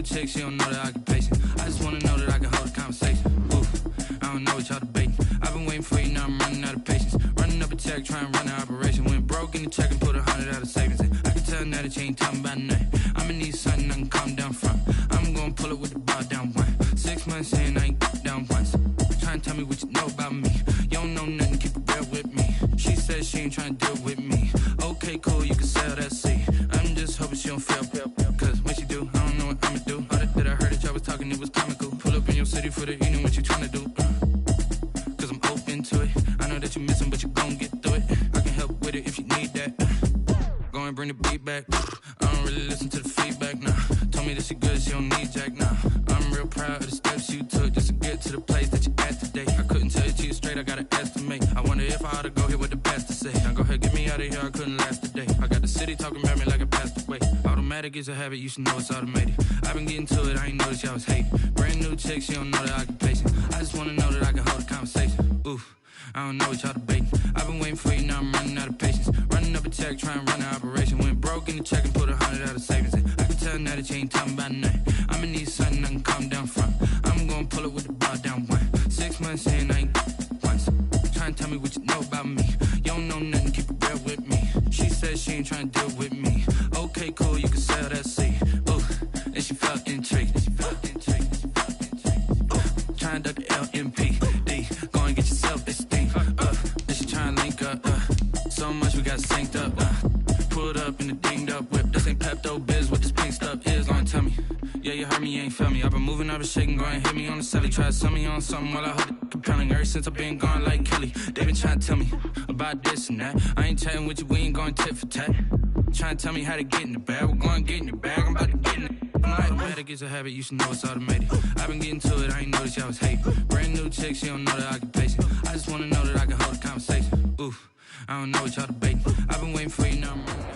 new chick, she don't know that I can patient. I just wanna know that I can hold a conversation. Oof, I don't know what y'all debating. I've been waiting for you, now I'm running out of patience. Running up a check, trying to run an operation. Went broke in the check and put 100 out of savings in. I can tell now that you ain't talking about nothing. I'ma need something I can calm down from. I'm gonna pull it with the bar down one. 6 months in, I ain't down once. Trying to tell me what you know about me. You don't know nothing, keep it real with me. She says she ain't trying to deal with me. Okay, cool, you can sell that seed. I'm just hoping she don't fail. Cause when she do, I don't know what I'ma do. All that I heard that y'all was talking, it was comical. Pull up in your city for the evening, what you trying to do? Cause I'm open to it. I know that you missing, but you gon' get through it. I can help with it if you need that. Go and bring the beat back. I don't really listen to the feedback, nah. Told me that she good, she don't need jack, nah. I'm real proud of the steps you took just to get to the place that you at today. I couldn't tell you to you straight, I gotta estimate. I wonder if I ought to go here with the best to say. Now go ahead, get me out of here, I couldn't last today. I got the city talking about me like I passed away. Automatic is a habit, you should know it's automated. I've been getting to it, I ain't noticed y'all was hating. Brand new chick, she don't know that I can patient. I just wanna know that I can hold a conversation. Oof, I don't know what y'all debating. I've been waiting for you, now I'm running out of patience. Running up a check, trying to run an operation. Went broke in the check and put 100 out of savings in. I can tell now that you ain't talking about nothing. I'ma need something I can calm down from. I'm gonna pull it with the bar down one. 6 months in, I ain't once. Trying to tell me what you know about me. You don't know nothing, keep it real with me. She says she ain't trying to deal with me. Okay, cool, you can sell that seed. Ooh, and she felt intrigued. Trying to duck the LMPD. Go and get yourself esteem. And she trying to link up. So much we got synced up. Pulled up in the dinged up whip. This ain't Pepto-Biz, what this pink stuff is. Long tell me. Yeah, you heard me, you ain't felt me. I've been moving, I've been shaking, go and hit me on the celly. Try to sell me on something while I hold it compelling. Ever since I've been gone like Kelly, they been trying to tell me about this and that. I ain't chatting with you, we ain't going tit for tat. Trying to tell me how to get in the bag. We're going to get in the bag, I'm about to get in it. Automatic is a habit, you should know it's automated. I've been getting to it, I ain't noticed y'all was hating. Brand new chick, she don't know that I can patient. I just wanna know that I can hold a conversation. Oof, I don't know what y'all debating. I've been waiting for you, now I'm running.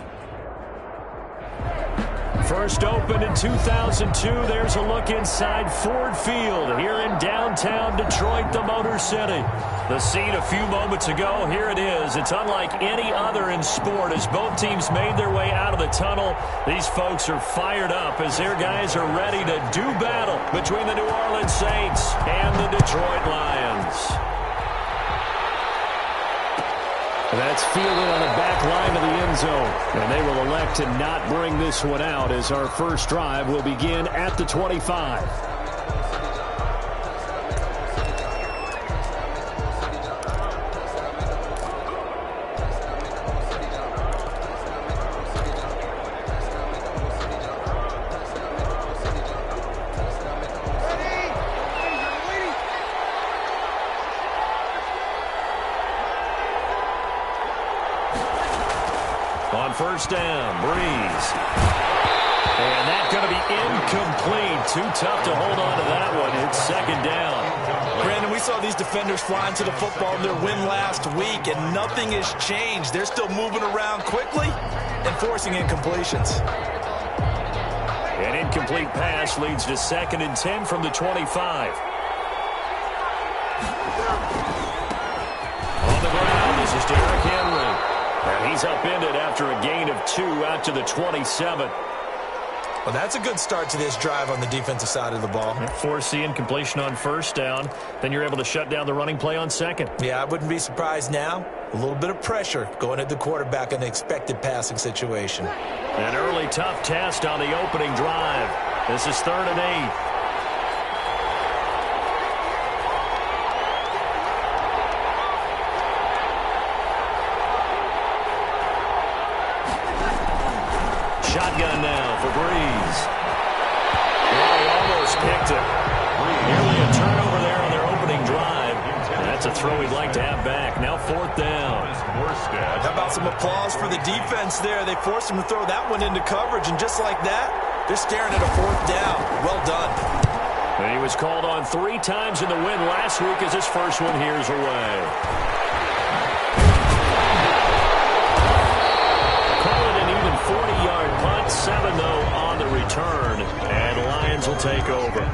First opened in 2002, there's a look inside Ford Field here in downtown Detroit, the Motor City. The scene a few moments ago, here it is. It's unlike any other in sport as both teams made their way out of the tunnel. These folks are fired up as their guys are ready to do battle between the New Orleans Saints and the Detroit Lions. That's fielded on the back line of the end zone. And they will elect to not bring this one out as our first drive will begin at the 25. On first down, Breeze. And that's going to be incomplete. Too tough to hold on to that one. It's second down. Brandon, we saw these defenders flying to the football in their win last week, and nothing has changed. They're still moving around quickly and forcing incompletions. An incomplete pass leads to 2nd and 10 from the 25. On the ground, this is Derrick Henry. And he's upended after a gain of 2 out to the 27. Well, that's a good start to this drive on the defensive side of the ball. Force the incompletion on first down. Then you're able to shut down the running play on second. Yeah, I wouldn't be surprised now. A little bit of pressure going at the quarterback in an expected passing situation. An early tough test on the opening drive. This is 3rd and 8. Shotgun now for Breeze. Well, he almost picked it. Nearly a turnover there on their opening drive. That's a throw he'd like to have back. Now 4th down. How about some applause for the defense there? They forced him to throw that one into coverage, and just like that, they're staring at a 4th down. Well done. And he was called on 3 times in the win last week as his first one here's away. Call it an even 40-yard punt, 7 though on the return, and Lions will take over.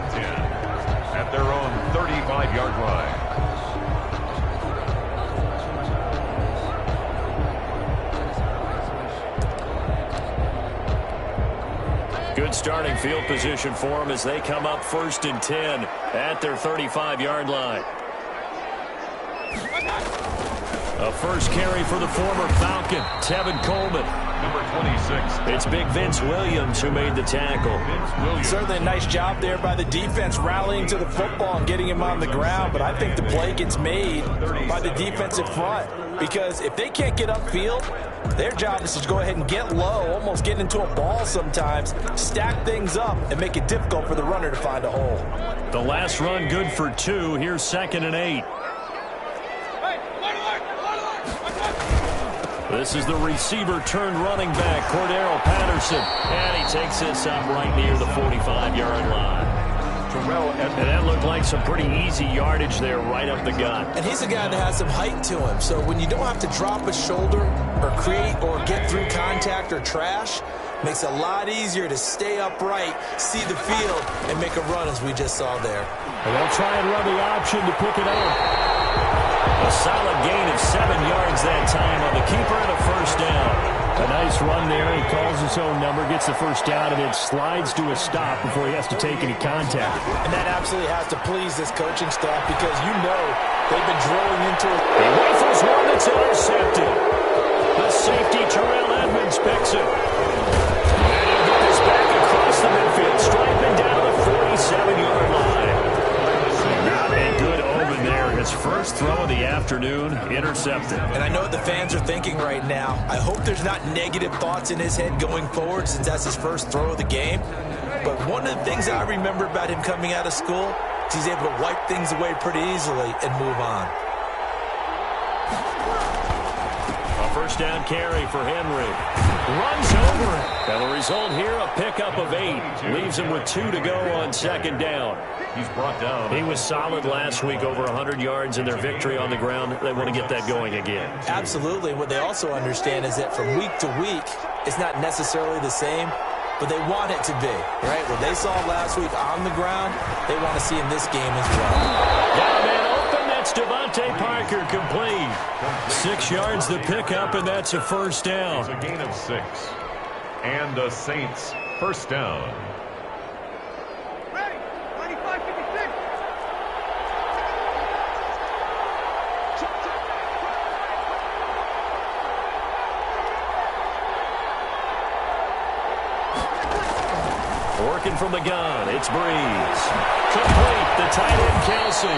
At their own 35-yard line. Good Good starting field position for them as they come up 1st and 10 at their 35-yard line. A first carry for the former Falcon, Tevin Coleman. Number 26. It's Big Vince Williams who made the tackle. Certainly a nice job there by the defense rallying to the football and getting him on the ground, but I think the play gets made by the defensive front because if they can't get upfield, their job is to go ahead and get low, almost get into a ball sometimes, stack things up, and make it difficult for the runner to find a hole. The last run good for 2. Here's 2nd and 8. This is the receiver turned running back, Cordero Patterson. And he takes this up right near the 45-yard line. And that looked like some pretty easy yardage there right up the gut. And he's a guy that has some height to him, so when you don't have to drop a shoulder or create or get through contact or trash, makes it a lot easier to stay upright, see the field, and make a run as we just saw there. And they'll try and run the option to pick it up. A solid gain of 7 yards that time on the keeper and a first down. A nice run there. He calls his own number, gets the first down, and then slides to a stop before he has to take any contact. And that absolutely has to please this coaching staff because you know they've been drilling into it. He rifles one that's intercepted. The safety, Terrell Edmonds, picks it. And he'll get this back across the midfield, striping down the 47-yard line. Not a good omen there. His first throw of the afternoon, intercepted. And I know what the fans are thinking right now. I hope there's not negative thoughts in his head going forward since that's his first throw of the game. But one of the things I remember about him coming out of school is he's able to wipe things away pretty easily and move on. A first down carry for Henry. Runs over it. And the result here, a pickup of 8. Leaves him with 2 to go on 2nd down. He's brought down. He was solid last week, over 100 yards in their victory on the ground. They want to get that going again. Absolutely. What they also understand is that from week to week, it's not necessarily the same, but they want it to be, right? What they saw last week on the ground, they want to see in this game as well. Got a man open. That's Devontae Parker, complete. 6 yards the pickup, and that's a first down. It's a gain of 6. And the Saints first down. Ready, 25-56. Working from the gun, it's Breeze. Complete, the tight end, Kelsey.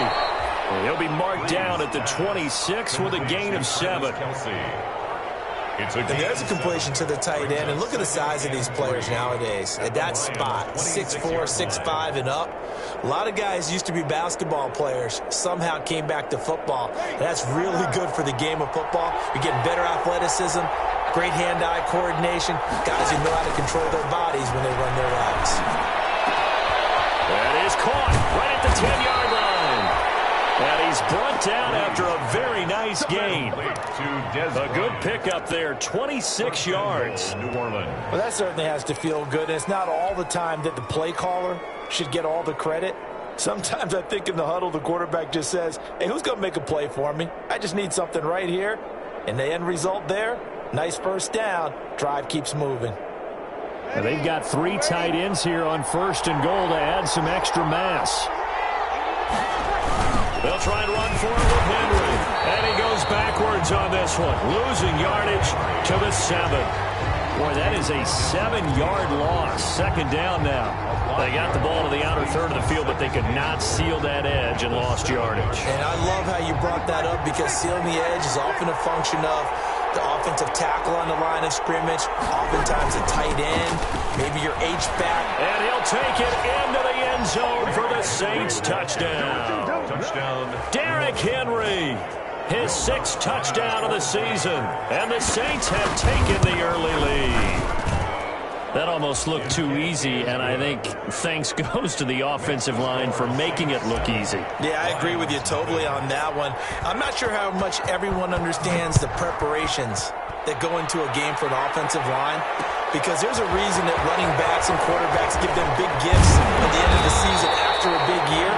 And he'll be marked down at the 26 with a gain of 7. And there's a completion to the tight end. And look at the size of these players nowadays. At that spot, 6'4", 6'5", and up. A lot of guys used to be basketball players, somehow came back to football. And that's really good for the game of football. You're getting better athleticism, great hand-eye coordination, guys who know how to control their bodies when they run their routes. That is caught right at the 10-yard line. And he's brought down after a very nice gain. A good pickup there, 26 yards. New Orleans. Well, that certainly has to feel good. And it's not all the time that the play caller should get all the credit. Sometimes I think in the huddle, the quarterback just says, hey, who's going to make a play for me? I just need something right here. And the end result there, nice first down. Drive keeps moving. And they've got 3 tight ends here on 1st and goal to add some extra mass. They'll try and run for it with Henry. And he goes backwards on this one, losing yardage to the 7. Boy, that is a 7-yard loss. 2nd down now. They got the ball to the outer third of the field, but they could not seal that edge and lost yardage. And I love how you brought that up because sealing the edge is often a function of the offensive tackle on the line of scrimmage, oftentimes a tight end, maybe your H-back. And he'll take it into the end zone for the Saints touchdown. Derrick Henry, his 6th touchdown of the season. And the Saints have taken the early lead. That almost looked too easy, and I think thanks goes to the offensive line for making it look easy. Yeah, I agree with you totally on that one. I'm not sure how much everyone understands the preparations that go into a game for an offensive line, because there's a reason that running backs and quarterbacks give them big gifts at the end of the season after a big year.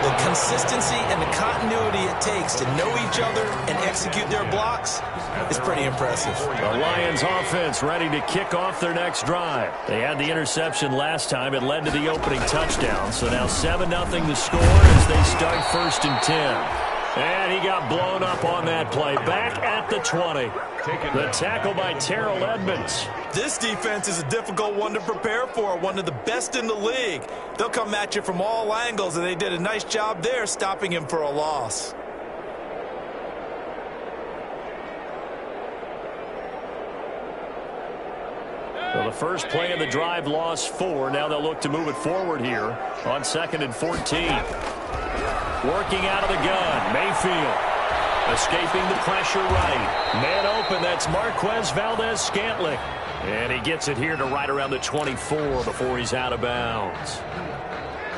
The consistency and the continuity it takes to know each other and execute their blocks is pretty impressive. The Lions offense ready to kick off their next drive. They had the interception last time. It led to the opening touchdown. So now 7-0 the score as they start 1st and 10. And he got blown up on that play. Back at the 20. The tackle by Terrell Edmonds. This defense is a difficult one to prepare for, one of the best in the league. They'll come at you from all angles, and they did a nice job there stopping him for a loss. Well, the first play of the drive lost 4. Now they'll look to move it forward here on 2nd and 14. Working out of the gun, Mayfield. Escaping the pressure right. Man open, that's Marquez Valdez-Scantling. And he gets it here to right around the 24 before he's out of bounds.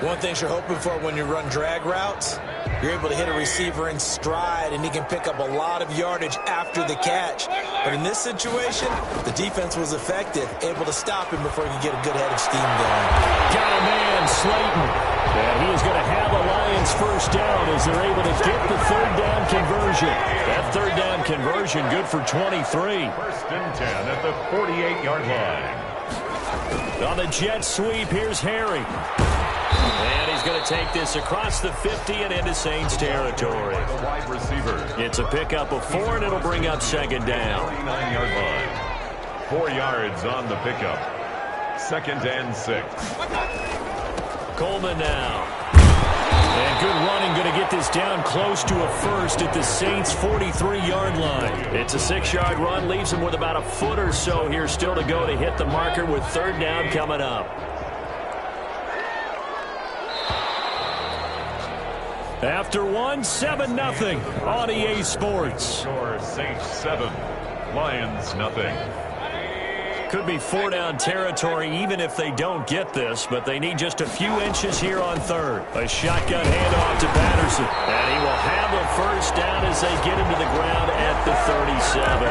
One thing you're hoping for when you run drag routes, you're able to hit a receiver in stride, and he can pick up a lot of yardage after the catch. But in this situation, the defense was effective, able to stop him before he could get a good head of steam going. Got a man, Slayton. And he is going to have a Lions first down as they're able to get the 3rd down conversion. That 3rd down conversion good for 23. 1st and 10 at the 48-yard line. On the jet sweep, here's Harry. And he's going to take this across the 50 and into Saints territory. The wide receiver. It's a pickup of 4, and it'll bring up 2nd down. 49-yard line. 4 yards on the pickup. 2nd and 6. Coleman now. And good running, going to get this down close to a first at the Saints' 43-yard line. It's a 6-yard run, leaves him with about a foot or so here still to go to hit the marker with 3rd down coming up. After 7-0 on EA Sports. Score Saints 7, Lions nothing. Could be 4-down territory even if they don't get this, but they need just a few inches here on 3rd. A shotgun handoff to Patterson, and he will have a first down as they get him to the ground at the 37.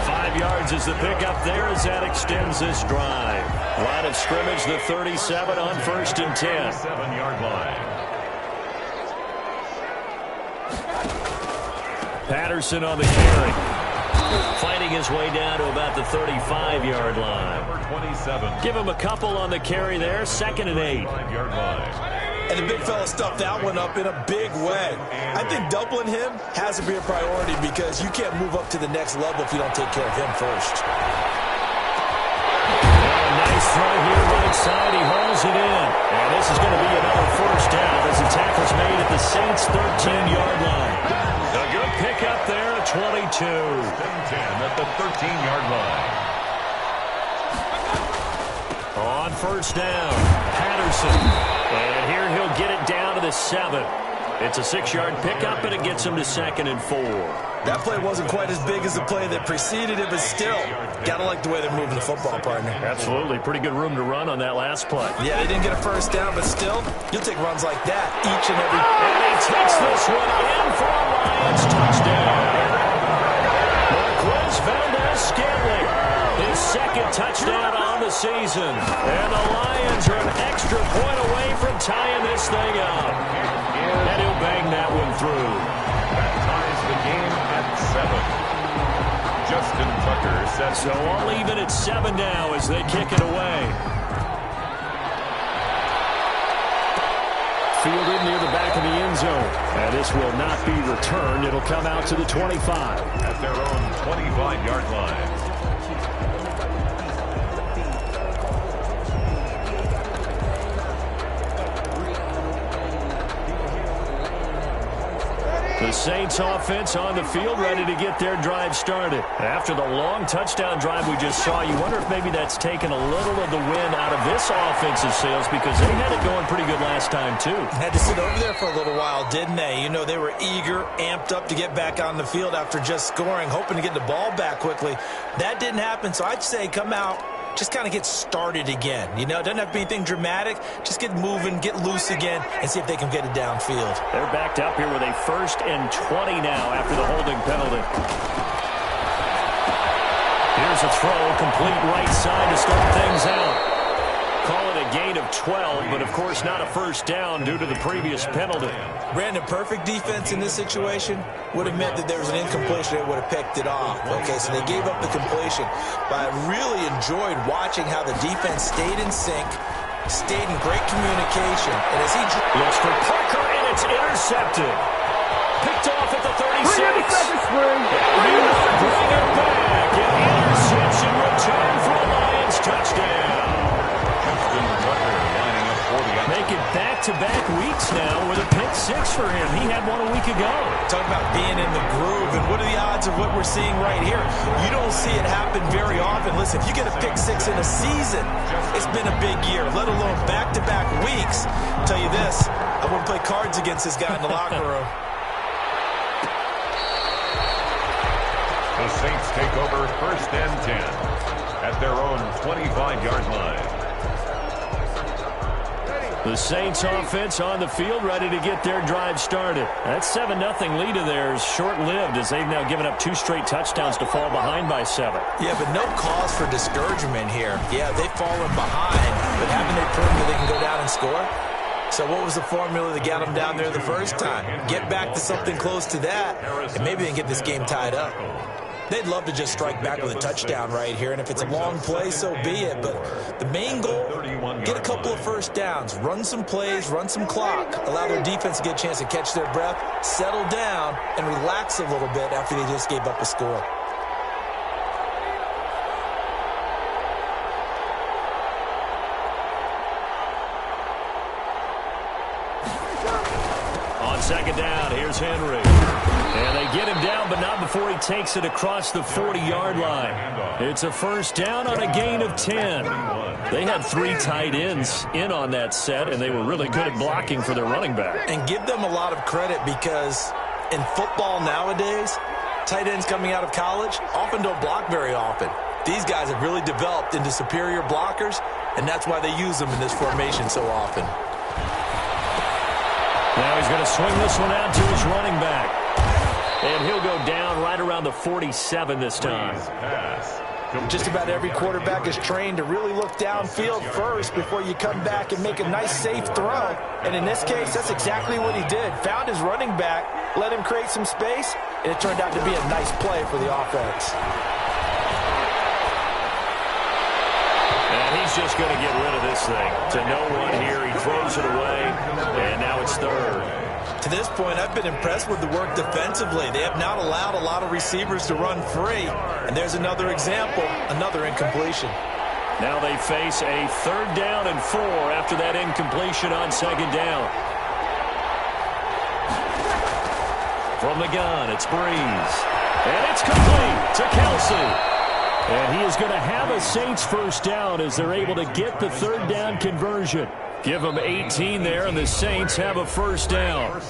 5 yards is the pickup there as that extends this drive. Line of scrimmage, the 37 on 1st and 10. 7-yard line. Patterson on the carry. Fighting his way down to about the 35-yard line. Number 27. Give him a couple on the carry there. 2nd and 8. 5-yard line. And the big fella stuffed that one up in a big way. I think doubling him has to be a priority because you can't move up to the next level if you don't take care of him first. Nice throw here right side. He hauls it in. And this is going to be another first down as the tackle's made at the Saints' 13-yard line. A good pickup there at 22. 10 at the 13-yard line. On first down, Patterson. And here he'll get it down to the 7. It's a 6-yard pickup, and it gets him to 2nd and 4. That play wasn't quite as big as the play that preceded it, but still, gotta like the way they're moving the football, partner. Absolutely. Pretty good room to run on that last play. Yeah, they didn't get a first down, but still, you'll take runs like that each and every... And he takes this one in for a Lions touchdown. Marquez Valdez-Scantling, his 2nd touchdown on the season. And the Lions are an extra point away from tying this thing up. And he'll bang that one through. That ties the game at 7. Justin Tucker sets. So I'll leave it at 7 now as they kick it away. Fielded near the back of the end zone. And this will not be returned. It'll come out to the 25. At their own 25-yard line. The Saints offense on the field ready to get their drive started. After the long touchdown drive we just saw, you wonder if maybe that's taken a little of the wind out of this offensive sails because they had it going pretty good last time too. Had to sit over there for a little while, didn't they? You know, they were eager, amped up to get back on the field after just scoring, hoping to get the ball back quickly. That didn't happen, so I'd say come out, just kind of get started again. You know, it doesn't have to be anything dramatic. Just get moving, get loose again, and see if they can get it downfield. They're backed up here with a 1st and 20 now after the holding penalty. Here's a throw, complete right side to start things out. call it a gain of 12, but of course not a first down due to the previous penalty. Brandon, perfect defense in this situation would have meant that there was an incompletion. They would have picked it off. Okay, so they gave up the completion. But I really enjoyed watching how the defense stayed in sync, stayed in great communication. And as he looks for Parker, and it's intercepted. Picked off at the 36. Bring Bring it back. An interception return for a Lions touchdown. Make it back-to-back weeks now with a pick six for him. He had one a week ago. Talk about being in the groove, and what are the odds of what we're seeing right here? You don't see it happen very often. Listen, if you get a pick six in a season, it's been a big year, let alone back-to-back weeks. I'll tell you this, I wouldn't play cards against this guy in the locker room. The Saints take over 1st and 10 at their own 25-yard line. The Saints offense on the field, ready to get their drive started. That 7-0 lead of theirs short-lived as they've now given up 2 straight touchdowns to fall behind by 7. Yeah, but no cause for discouragement here. Yeah, they've fallen behind, but haven't they proven that they can go down and score? So what was the formula that got them down there the first time? Get back to something close to that, and maybe they can get this game tied up. They'd love to just strike back with a touchdown right here, and if it's a long play, so be it. But the main goal, get a couple of first downs, run some plays, run some clock, allow their defense to get a chance to catch their breath, settle down, and relax a little bit after they just gave up a score. On second down, here's Henry. And they get him down, but not before he takes it across the 40-yard line. It's a first down on a gain of 10. They had 3 tight ends in on that set, and they were really good at blocking for their running back. And give them a lot of credit because in football nowadays, tight ends coming out of college often don't block very often. These guys have really developed into superior blockers, and that's why they use them in this formation so often. Now he's going to swing this one out to his running back. And he'll go down right around the 47 this time. Just about every quarterback is trained to really look downfield first before you come back and make a nice, safe throw. And in this case, that's exactly what he did. Found his running back, let him create some space, and it turned out to be a nice play for the offense. And he's just going to get rid of this thing. To no one here, he throws it away, and now it's third. To this point, I've been impressed with the work defensively. They have not allowed a lot of receivers to run free. And there's another example, another incompletion. Now they face a 3rd down and 4 after that incompletion on second down. From the gun, it's Breeze. And it's complete to Kelsey. And he is going to have a Saints first down as they're able to get the 3rd down conversion. Give them 18 there, and the Saints have a first down.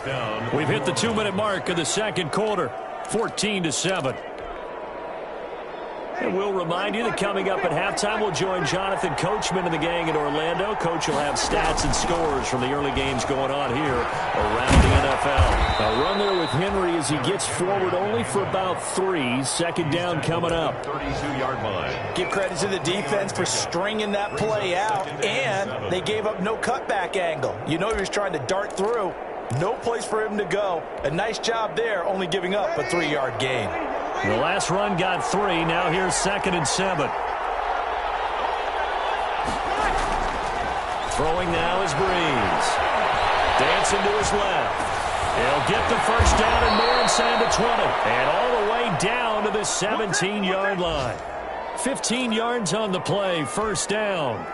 We've hit the 2-minute mark of the second quarter, 14-7. And we'll remind you that coming up at halftime, we'll join Jonathan Coachman and the gang in Orlando. Coach will have stats and scores from the early games going on here around the NFL. A run there with Henry as he gets forward only for about 3. 2nd down coming up. 32-yard line. Give credit to the defense for stringing that play out, and they gave up no cutback angle. You know he was trying to dart through. No place for him to go. A nice job there, only giving up a 3-yard gain. The last run got 3. Now here's 2nd and 7. Throwing now is Breeze. Dancing to his left. He'll get the first down and more inside the 20. And all the way down to the 17-yard line. 15 yards on the play, first down.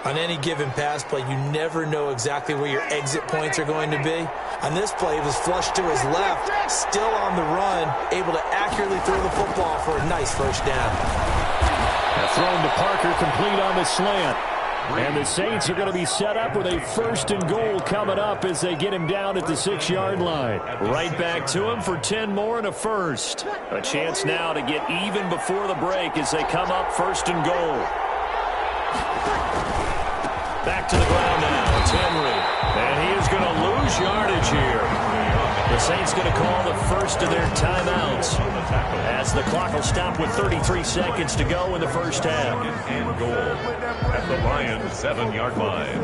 On any given pass play, you never know exactly where your exit points are going to be. On this play, it was flushed to his left, still on the run, able to accurately throw the football for a nice first down. Thrown to Parker, complete on the slant. And the Saints are going to be set up with a 1st and goal coming up as they get him down at the 6-yard line. Right back to him for 10 more and a first. A chance now to get even before the break as they come up 1st and goal. Back to the ground now. It's Henry. And he is going to lose yardage here. The Saints going to call the first of their timeouts as the clock will stop with 33 seconds to go in the first half. And goal at the Lions' 7-yard line.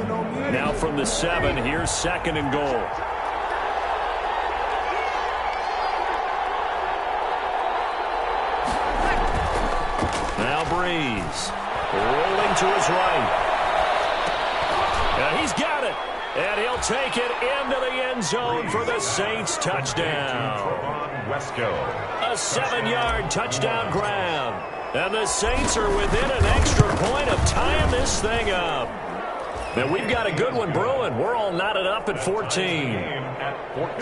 Now from the 7, here's second and goal. Now Breeze rolling to his right. And he's got it. And he'll take it into the end zone for the Saints touchdown. A 7-yard touchdown grab. And the Saints are within an extra point of tying this thing up. And we've got a good one brewing. We're all knotted up at 14. At 14.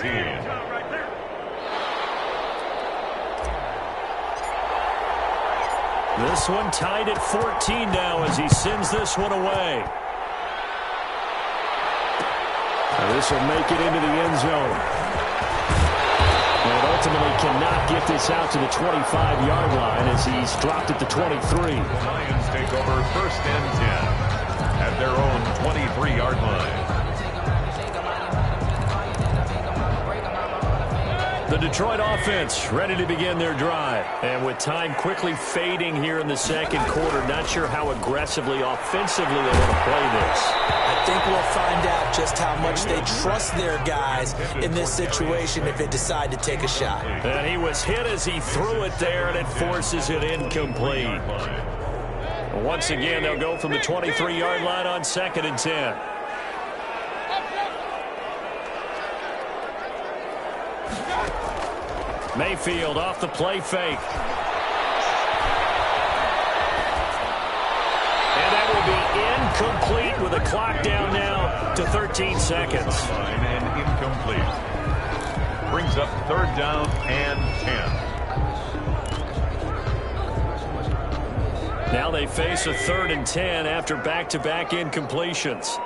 This one tied at 14 now as he sends this one away. And this will make it into the end zone. And ultimately cannot get this out to the 25-yard line as he's dropped at the 23. The Lions take over first and 10 at their own 23-yard line. The Detroit offense ready to begin their drive. And with time quickly fading here in the second quarter, not sure how aggressively, offensively they want to play this. I think we'll find out just how much they trust their guys in this situation if they decide to take a shot. And he was hit as he threw it there, and it forces it incomplete. Once again, they'll go from the 23-yard line on second and 10. Mayfield off the play fake. And that will be incomplete with a clock down now to 13 seconds. And incomplete. Brings up third down and 10. Now they face a 3rd and 10 after back-to-back incompletions.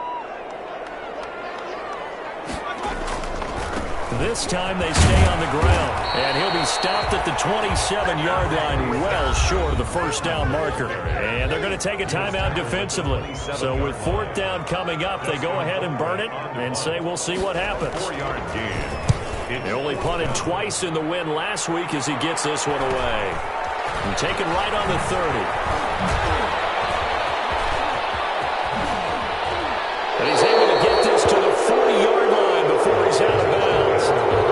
This time they stay on the ground, and he'll be stopped at the 27-yard line, well short of the first down marker. And they're going to take a timeout defensively. So with 4th down coming up, they go ahead and burn it and say we'll see what happens. 4-yard gain. He only punted twice in the win last week as he gets this one away. And taken right on the 30. And he's able to get this to the 40-yard line before he's out of bounds.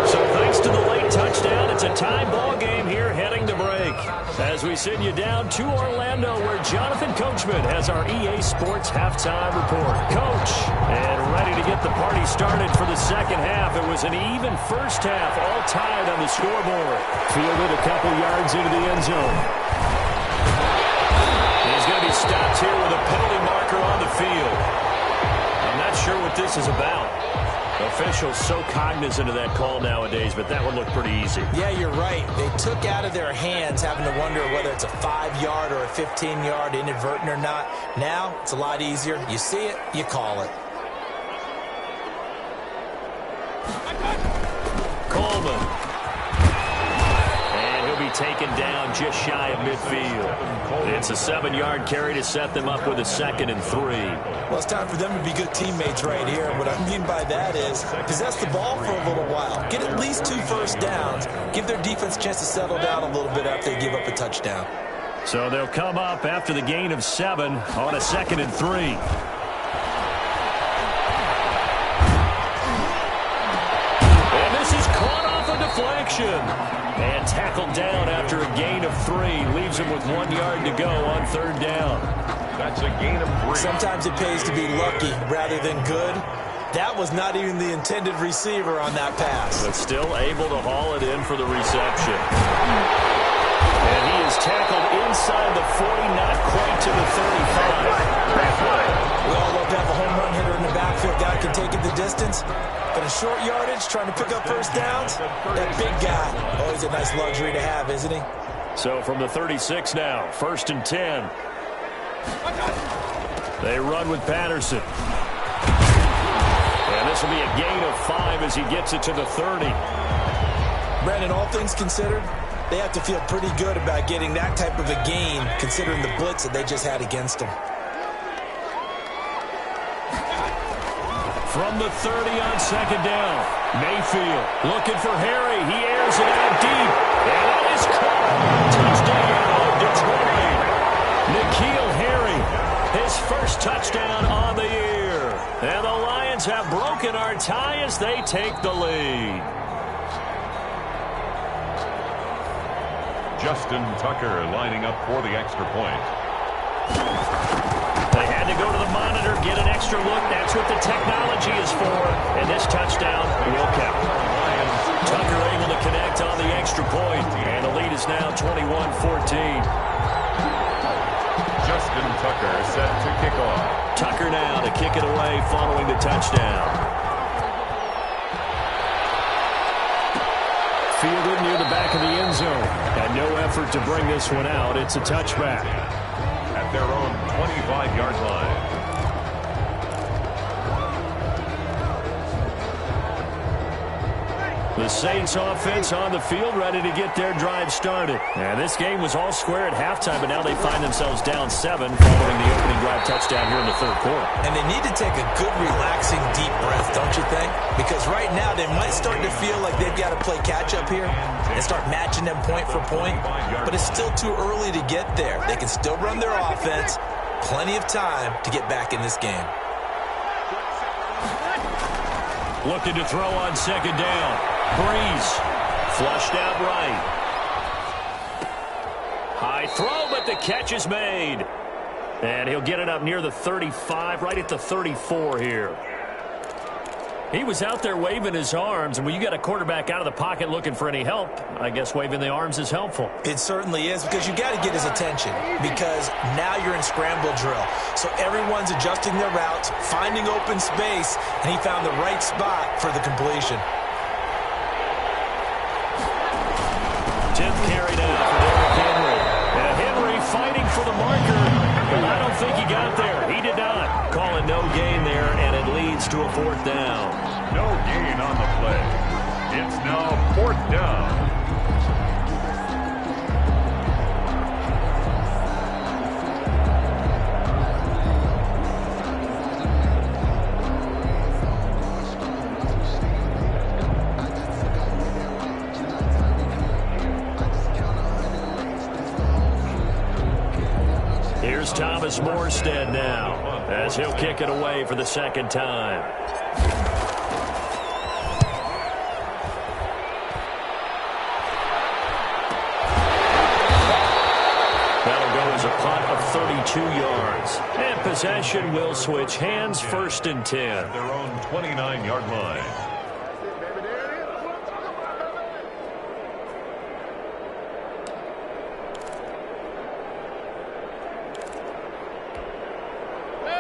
So thanks to the late touchdown, it's a tie ball game here heading to break. As we send you down to Orlando, where Jonathan Coachman has our EA Sports halftime report. Coach, and ready to get the party started for the second half. It was an even first half, all tied on the scoreboard. Fielded a couple yards into the end zone. He's going to be stopped here with a penalty marker on the field. I'm not sure what this is about. Officials so cognizant of that call nowadays, but that one looked pretty easy. Yeah, you're right. They took out of their hands having to wonder whether it's a 5-yard or a 15-yard inadvertent or not. Now, it's a lot easier. You see it, you call it. Coleman. And he'll be taken down just shy of midfield. It's a 7-yard carry to set them up with a 2nd and 3. Well, it's time for them to be good teammates right here. What I mean by that is possess the ball for a little while. Get at least 2 first downs. Give their defense a chance to settle down a little bit after they give up a touchdown. So they'll come up after the gain of 7 on a 2nd and 3. And this is caught off a deflection. And tackled down after a gain of 3. Leaves him with 1 yard to go on 3rd down. That's a gain of 3. Sometimes it pays to be lucky rather than good. That was not even the intended receiver on that pass. But still able to haul it in for the reception. And he is tackled inside the 40, not quite to the 35. We all love to have a home run hitter in the backfield. Guy can take it the distance. But a short yardage, trying to pick up first downs, that big guy, always a nice luxury to have, isn't he? So from the 36 now, 1st and 10. They run with Patterson. And this will be a gain of 5 as he gets it to the 30. Brandon, all things considered, they have to feel pretty good about getting that type of a gain, considering the blitz that they just had against them. from the 30 on second down. Mayfield looking for Harry. He airs it out deep. And that is caught. Touchdown, Detroit. N'Keal Harry, his first touchdown on the year. And the Lions have broken our tie as they take the lead. Justin Tucker lining up for the extra point. They had to go to the monitor, get an extra look. That's what the technology is for. And this touchdown will count. Tucker able to connect on the extra point. And the lead is now 21-14. Justin Tucker set to kick off. Tucker now to kick it away following the touchdown. Fielded near the back of the end zone. And no effort to bring this one out. It's a touchback. At their own 25-yard line. The Saints offense on the field ready to get their drive started. And this game was all square at halftime, but now they find themselves down 7 following the opening drive touchdown here in the third quarter. And they need to take a good, relaxing, deep breath, don't you think? Because right now they might start to feel like they've got to play catch-up here and start matching them point for point. But it's still too early to get there. They can still run their offense. Plenty of time to get back in this game. Looking to throw on second down. Breeze flushed out right. High throw, but the catch is made. And he'll get it up near the 35, right at the 34 here. He was out there waving his arms, and when you got a quarterback out of the pocket looking for any help, I guess waving the arms is helpful. It certainly is, because you got to get his attention, because now you're in scramble drill. So everyone's adjusting their routes, finding open space, and he found the right spot for the completion. 10th carry now for Derrick Henry. And Henry fighting for the marker, but I don't think he got there. He did not. Calling no gain there, and it leads to a fourth down. No gain on the play. It's now fourth down. Here's Thomas Morstead now, as he'll kick it away for the second time. That'll go as a punt of 32 yards. And possession will switch hands, first and 10. Their own 29-yard line.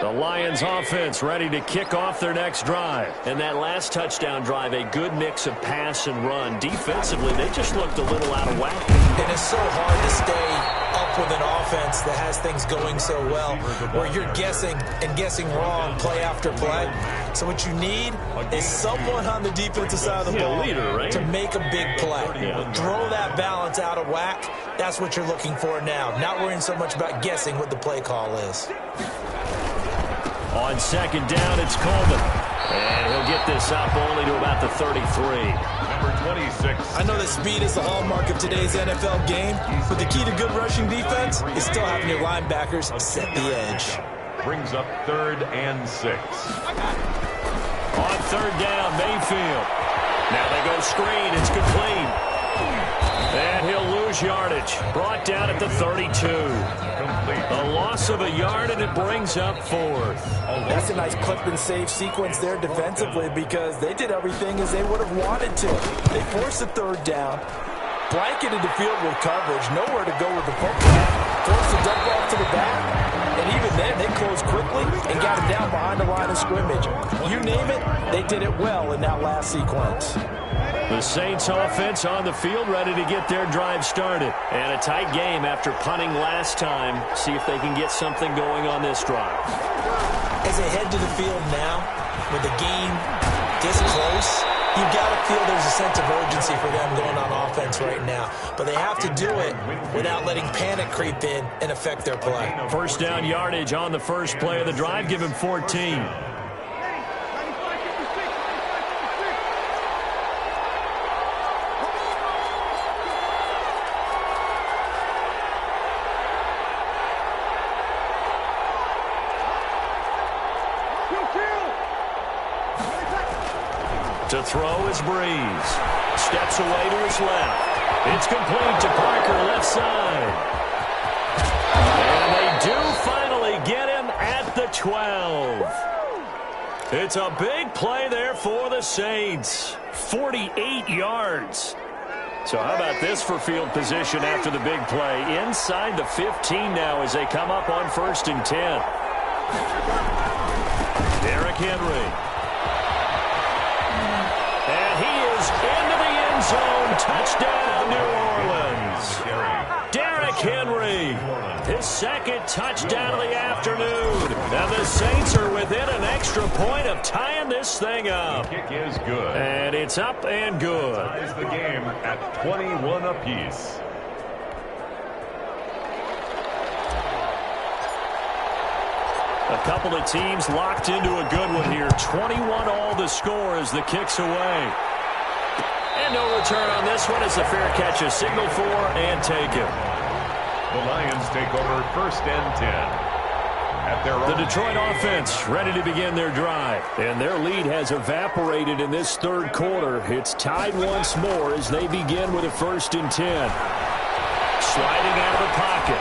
The Lions offense ready to kick off their next drive. And that last touchdown drive, a good mix of pass and run. Defensively, they just looked a little out of whack. And it's so hard to stay up with an offense that has things going so well, where you're guessing and guessing wrong play after play. So what you need is someone on the defensive side of the ball leader, right? to make a big play. Throw that balance out of whack. That's what you're looking for now. Not worrying so much about guessing what the play call is. On second down, it's Coleman. And he'll get this up only to about the 33. Number 26. I know that speed is the hallmark of today's NFL game, but the key to good rushing defense is still having your linebackers set the edge. Brings up 3rd and 6. On third down, Mayfield. Now they go screen. It's complete. And he'll lose yardage. Brought down at the 32. A loss of a yard, and it brings up 4th. That's a nice clip and save sequence there defensively, because they did everything as they would have wanted to. They forced the third down, blanketed the field with coverage, nowhere to go with the football, forced the dump off to the back, and even then they closed quickly and got it down behind the line of scrimmage. You name it, they did it well in that last sequence. The Saints offense on the field ready to get their drive started. And a tight game after punting last time. See if they can get something going on this drive. As they head to the field now, with the game this close, you've got to feel there's a sense of urgency for them going on offense right now. But they have to do it without letting panic creep in and affect their play. First down yardage on the first play of the drive. Give him 14. To throw is Breeze. Steps away to his left. It's complete to Parker, left side. And they do finally get him at the 12. It's a big play there for the Saints. 48 yards. So how about this for field position after the big play? Inside the 15 now as they come up on 1st and 10. Derrick Henry. And he is into the end zone. Touchdown, New Orleans. Derrick Henry, his 2nd touchdown of the afternoon. And the Saints are within an extra point of tying this thing up. The kick is good. And it's up and good. Ties the game at 21 apiece. A couple of teams locked into a good one here. 21 all the score as the kick's away. And no return on this one as the fair catch is signaled for and taken. The Lions take over 1st and 10. At their The Detroit offense ready to begin their drive. And their lead has evaporated in this 3rd quarter. It's tied once more as they begin with a 1st and 10. Sliding out of the pocket.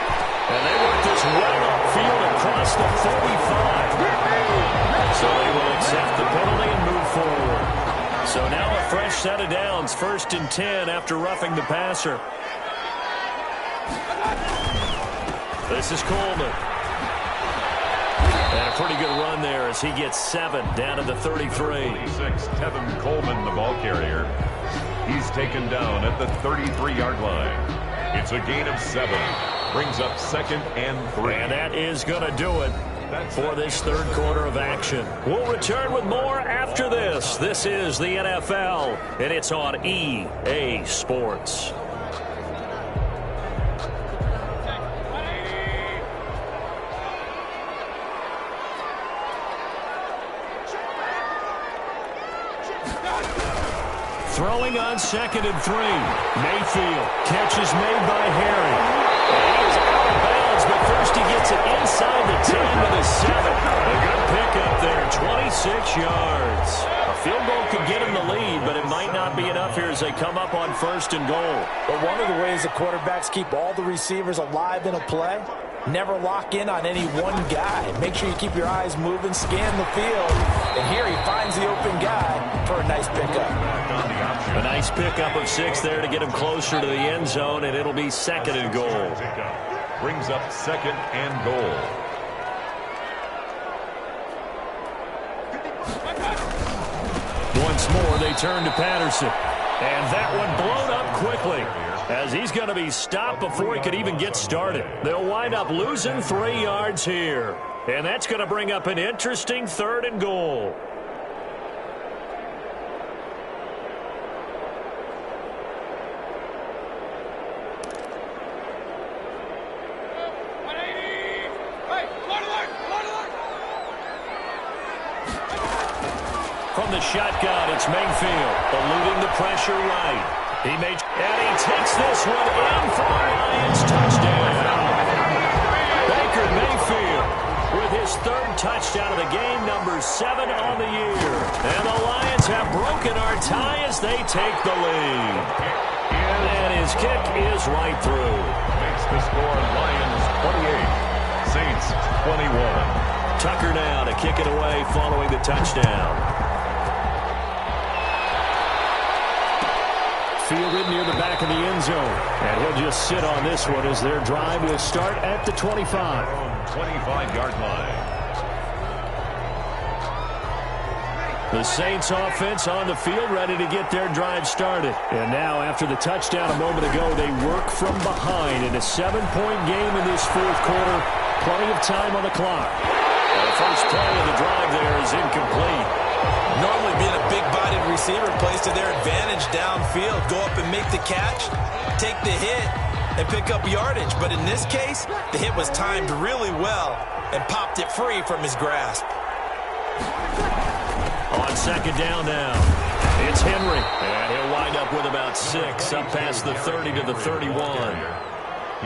And they work this well upfield across the 45. So they will accept the penalty and move forward. So now a fresh set of downs, 1st and 10 after roughing the passer. This is Coleman. And a pretty good run there as he gets 7 down to the 33. 26, Tevin Coleman, the ball carrier. He's taken down at the 33-yard line. It's a gain of 7. Brings up 2nd and 3. And that is going to do it for this 3rd quarter of action. We'll return with more after this. This is the NFL, and it's on EA Sports. Throwing on 2nd and 3. Mayfield. Catch is made by Harry. He is out of bounds, but first he gets it inside the 10 to the 7. A good pickup there, 26 yards. A field goal could get him the lead, but it might not be enough here as they come up on 1st and goal. But one of the ways the quarterbacks keep all the receivers alive in a play, never lock in on any one guy. Make sure you keep your eyes moving, scan the field, and here he finds the open guy for a nice pickup. A nice pickup of 6 there to get him closer to the end zone, and it'll be 2nd and goal. Brings up 2nd and goal. Once more, they turn to Patterson. And that one blown up quickly as he's going to be stopped before he could even get started. They'll wind up losing 3 yards here. And that's going to bring up an interesting 3rd and goal. From the shotgun, it's Mayfield, eluding the pressure right. And he takes this one in for the Lions touchdown. Baker Mayfield with his 3rd touchdown of the game, number 7 on the year. And the Lions have broken our tie as they take the lead. And his kick is right through. Makes the score Lions 28, Saints 21. Tucker now to kick it away following the touchdown. Fielded near the back of the end zone. And he'll just sit on this one as their drive will start at the 25. 25-yard line. The Saints offense on the field ready to get their drive started. And now after the touchdown a moment ago, they work from behind in a 7-point game in this 4th quarter. Plenty of time on the clock. And the first play of the drive there is incomplete. Normally being a big-bodied receiver plays to their advantage downfield. Go up and make the catch, take the hit, and pick up yardage. But in this case, the hit was timed really well and popped it free from his grasp. On 2nd down now, it's Henry. And he'll wind up with about 6 up past the 30 to the 31.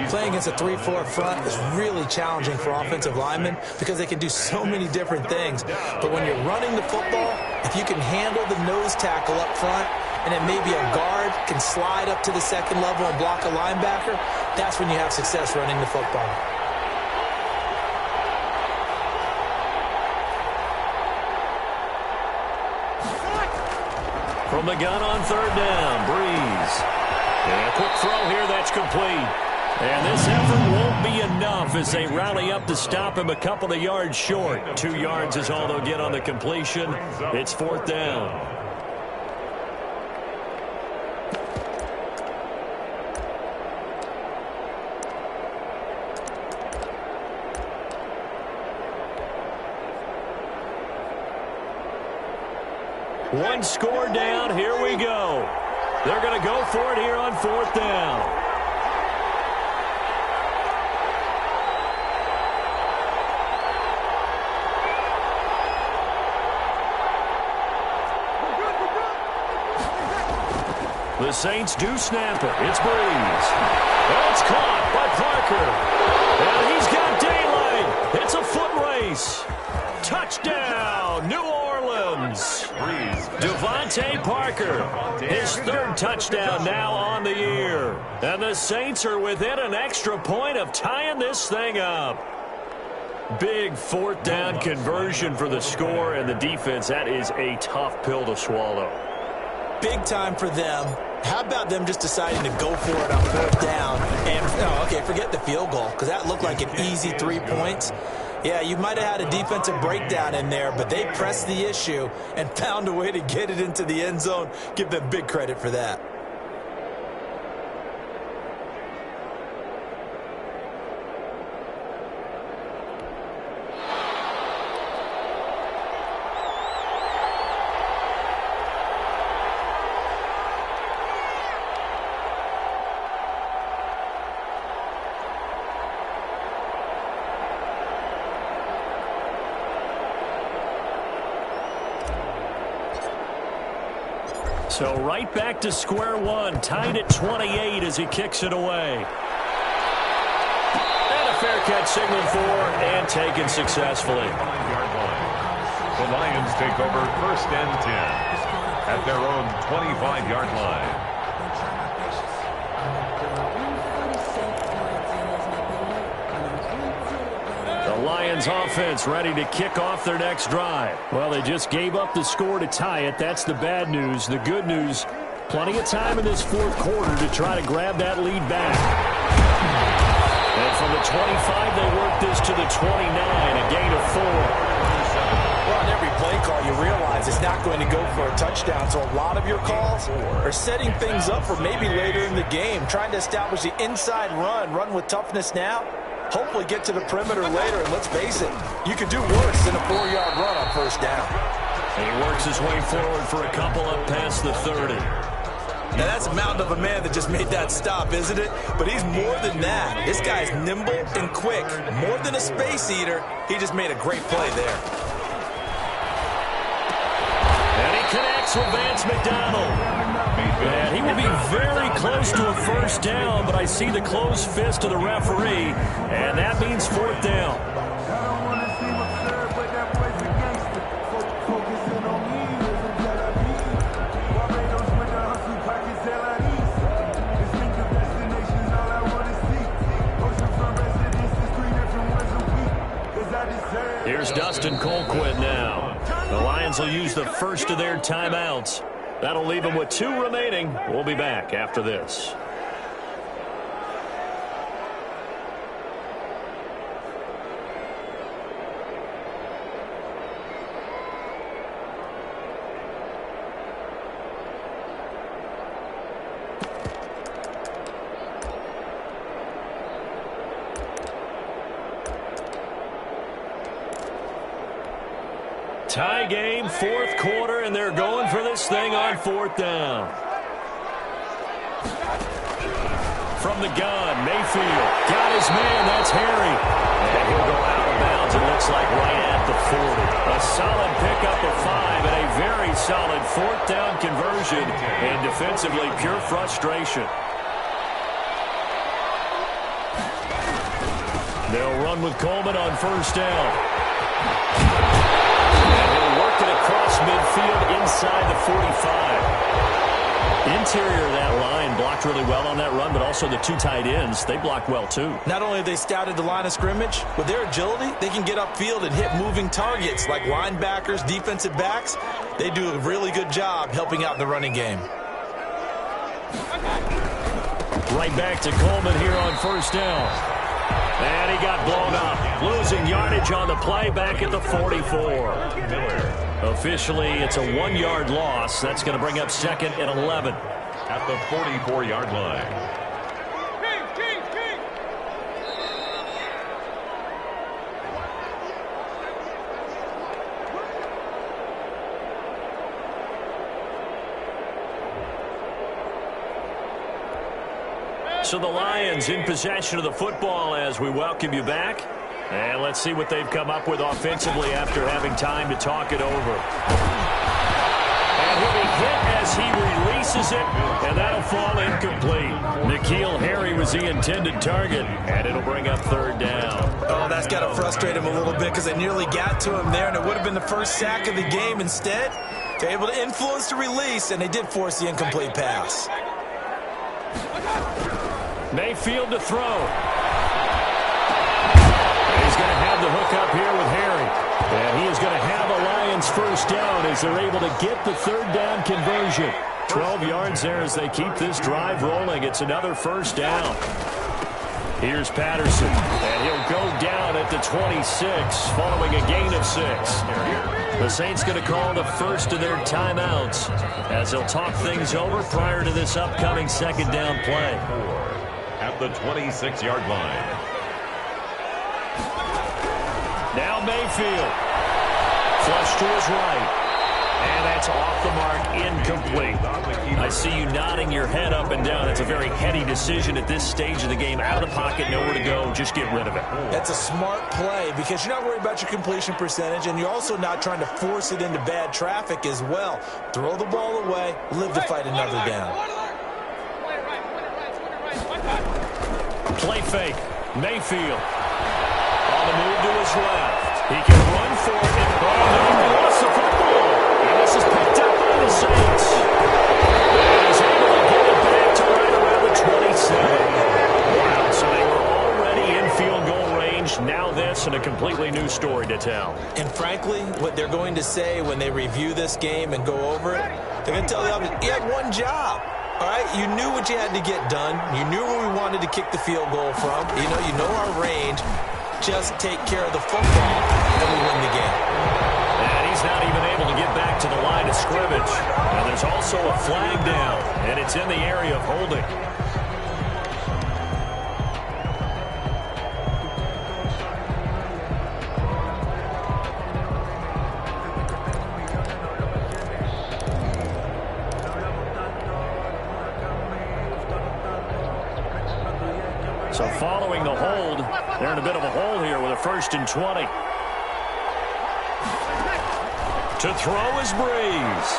Playing against a 3-4 front is really challenging for offensive linemen because they can do so many different things. But when you're running the football, if you can handle the nose tackle up front, and then maybe a guard can slide up to the second level and block a linebacker, that's when you have success running the football. From the gun on third down, Breeze. And a quick throw here, that's complete. And this effort won't be enough as they rally up to stop him a couple of yards short. 2 yards is all they'll get on the completion. It's fourth down. One score down, here we go. They're going to go for it here on fourth down. The Saints do snap it. It's Breeze. It's caught by Parker. And he's got daylight. It's a foot race. Touchdown, New Orleans. Devontae Parker, his third touchdown now on the year. And the Saints are within an extra point of tying this thing up. Big fourth down conversion for the score, and the defense, that is a tough pill to swallow. Big time for them. How about them just deciding to go for it on fourth down? And, okay, forget the field goal, because that looked like an easy 3 points. Yeah, you might have had a defensive breakdown in there, but they pressed the issue and found a way to get it into the end zone. Give them big credit for that. So right back to square one, tied at 28 as he kicks it away. And a fair catch signaled for and taken successfully. The Lions take over first and 10 at their own 25-yard line. The Lions offense ready to kick off their next drive. Well, they just gave up the score to tie it. That's the bad news. The good news, plenty of time in this fourth quarter to try to grab that lead back. And from the 25, they work this to the 29, a gain of 4. Well, on every play call, you realize it's not going to go for a touchdown. So a lot of your calls are setting things up for maybe later in the game, trying to establish the inside run with toughness now. Hopefully get to the perimeter later, and let's face it, you could do worse than a 4-yard run on first down. And he works his way forward for a couple up past the 30. Now, that's a mountain of a man that just made that stop, isn't it? But he's more than that. This guy's nimble and quick. More than a space eater, he just made a great play there. And he connects with Vance McDonald. And he will be very close to a first down, but I see the closed fist of the referee, and that means fourth down. Here's Dustin Colquitt now. The Lions will use the first of their timeouts. That'll leave them with 2 remaining. We'll be back after this. Tie game, fourth quarter, and they're going for this thing on fourth down. From the gun, Mayfield got his man, that's Harry. And he'll go out of bounds, it looks like right at the 40. A solid pickup of 5 and a very solid fourth down conversion, and defensively pure frustration. They'll run with Coleman on first down. And he'll work it across midfield inside the 45. Interior of that line blocked really well on that run, but also the two tight ends, they blocked well too. Not only have they scouted the line of scrimmage, with their agility, they can get upfield and hit moving targets like linebackers, defensive backs. They do a really good job helping out in the running game. Right back to Coleman here on first down. And he got blown up. Losing yardage on the play back at the 44. Officially, it's a 1-yard loss. That's going to bring up second and 11. At the 44-yard line. So the Lions in possession of the football as we welcome you back. And let's see what they've come up with offensively after having time to talk it over. And he'll be hit as he releases it, and that'll fall incomplete. N'Keal Harry was the intended target, and it'll bring up third down. Oh, that's got to frustrate him a little bit because they nearly got to him there, and it would have been the first sack of the game. Instead, they're able to influence the release, and they did force the incomplete pass. Mayfield to throw. He's going to have the hook up here with Harry. And he is going to have a Lions first down as they're able to get the third down conversion. 12 yards there as they keep this drive rolling. It's another first down. Here's Patterson. And he'll go down at the 26 following a gain of 6. The Saints going to call the first of their timeouts as they'll talk things over prior to this upcoming second down play. At the 26-yard line. Now Mayfield. Flush to his right. And that's off the mark, incomplete. I see you nodding your head up and down. It's a very heady decision at this stage of the game. Out of the pocket, nowhere to go. Just get rid of it. That's a smart play because you're not worried about your completion percentage, and you're also not trying to force it into bad traffic as well. Throw the ball away, live to fight another down. Play fake. Mayfield. On the move to his left. He can run for it. And he lost the football. And this is picked up by the Saints. And he's able to get it back to right around the 27. Wow, so they were already in field goal range. Now this and a completely new story to tell. And frankly, what they're going to say when they review this game and go over it, they're going to tell the audience, you had one job. All right, you knew what you had to get done. You knew where we wanted to kick the field goal from. You know our range. Just take care of the football, and we win the game. And he's not even able to get back to the line of scrimmage. And there's also a flag down, and it's in the area of holding. So following the hold, they're in a bit of a hole here with a 1st and 20. To throw is Breeze.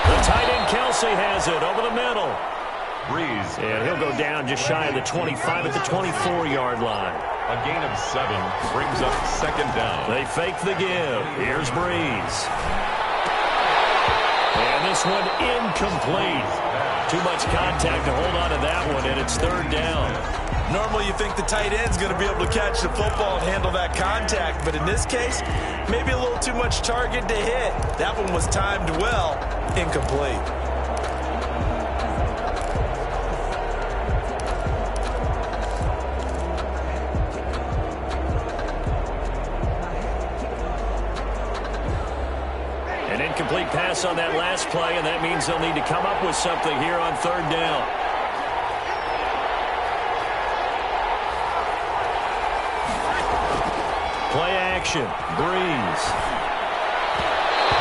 The tight end Kelsey has it over the middle. Breeze. And he'll go down just shy of the 25 at the 24-yard line. A gain of 7 brings up second down. They fake the give. Here's Breeze. And this one incomplete. Too much contact to hold on to that one, and it's third down. Normally you think the tight end's going to be able to catch the football and handle that contact, but in this case, maybe a little too much target to hit. That one was timed well, incomplete. An incomplete pass on that last play, and that means they'll need to come up with something here on third down. Play action. Breeze.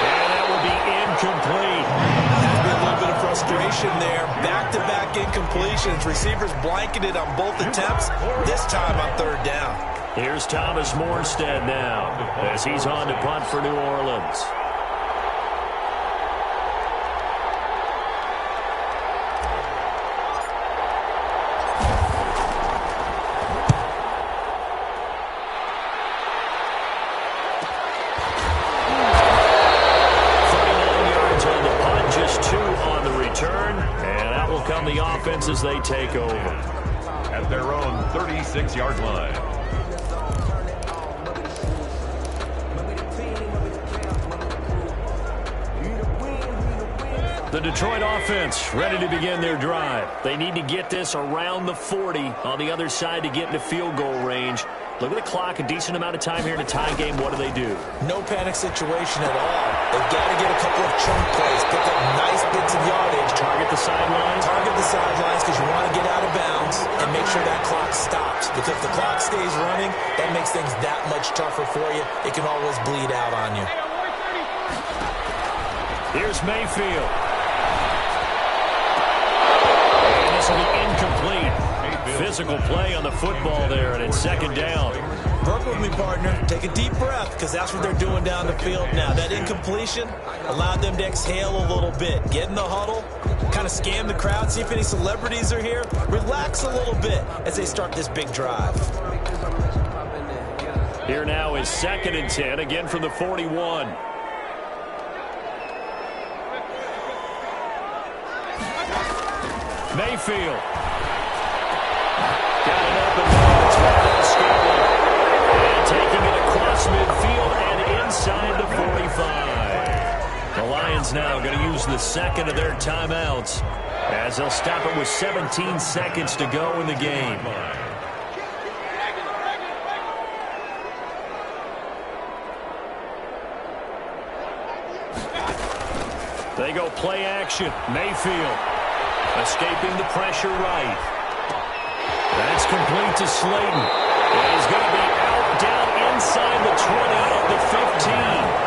And that will be incomplete. There's been a little bit of frustration there. Back-to-back incompletions. Receivers blanketed on both attempts, this time on third down. Here's Thomas Morstead now as he's on to punt for New Orleans. offense as they take over. At their own 36-yard line. The Detroit offense ready to begin their drive. They need to get this around the 40 on the other side to get into field goal range. Look at the clock, a decent amount of time here in a tie game. What do? No panic situation at all. They've got to get a couple of chunk plays, pick up nice bits of yardage. Target the sidelines? Target the sidelines because you want to get out of bounds and make sure that clock stops. Because if the clock stays running, that makes things that much tougher for you. It can always bleed out on you. Here's Mayfield. This will be incomplete. Physical play on the football there, and it's second down. Work with me, partner. Take a deep breath, because that's what they're doing down the field now. That incompletion allowed them to exhale a little bit. Get in the huddle, kind of scan the crowd, see if any celebrities are here. Relax a little bit as they start this big drive. Here now is 2nd and 10, again from the 41. Mayfield. Got it open there. It's Miles Scanlon. And taking it across midfield and inside the 45. The Lions now going to use the second of their timeouts as they'll stop it with 17 seconds to go in the game. They go play action. Mayfield. Escaping the pressure right. That's complete to Slayton. And he's going to be out down inside the 20 at the 15.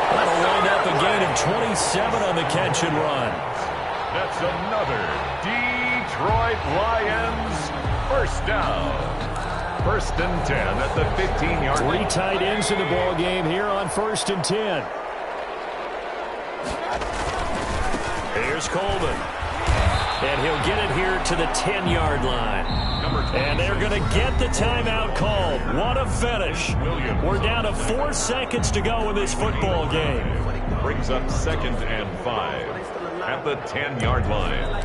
That'll wind up a gain of 27 on the catch and run. That's another Detroit Lions first down. 1st and 10 at the 15-yard line. 3 tight ends in the ball game here on 1st and 10. Here's Coleman. And he'll get it here to the 10-yard line. And they're going to get the timeout called. What a finish. We're down to 4 seconds to go in this football game. Brings up 2nd and 5 at the 10-yard line.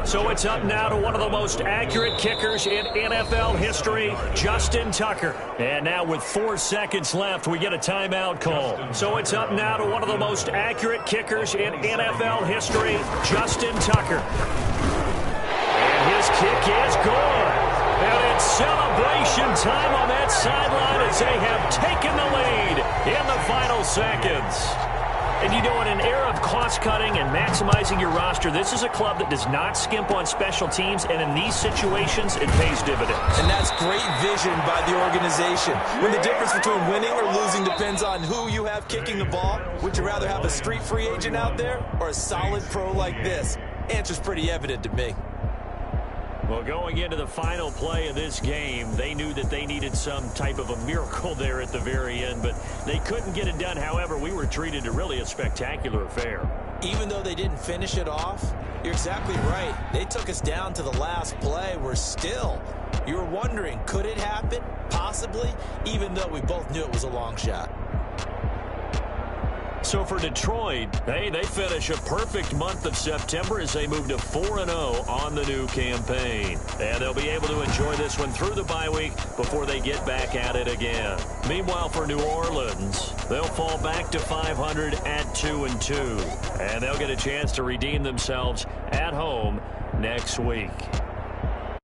So it's up now to one of the most accurate kickers in NFL history, Justin Tucker. And now with 4 seconds left, we get a timeout call. So it's up now to one of the most accurate kickers in NFL history, Justin Tucker. And his kick is good. And it's celebration time on that sideline as they have taken the lead in the final seconds. And you know, in an era of cost-cutting and maximizing your roster, this is a club that does not skimp on special teams, and in these situations, it pays dividends. And that's great vision by the organization. When the difference between winning or losing depends on who you have kicking the ball, would you rather have a street free agent out there or a solid pro like this? Answer's pretty evident to me. Well, going into the final play of this game, they knew that they needed some type of a miracle there at the very end, but they couldn't get it done. However, we were treated to really a spectacular affair. Even though they didn't finish it off, you're exactly right. They took us down to the last play. You were wondering, could it happen? Possibly, even though we both knew it was a long shot. So for Detroit, hey, they finish a perfect month of September as they move to 4-0 on the new campaign. And they'll be able to enjoy this one through the bye week before they get back at it again. Meanwhile, for New Orleans, they'll fall back to 500 at 2-2. And they'll get a chance to redeem themselves at home next week.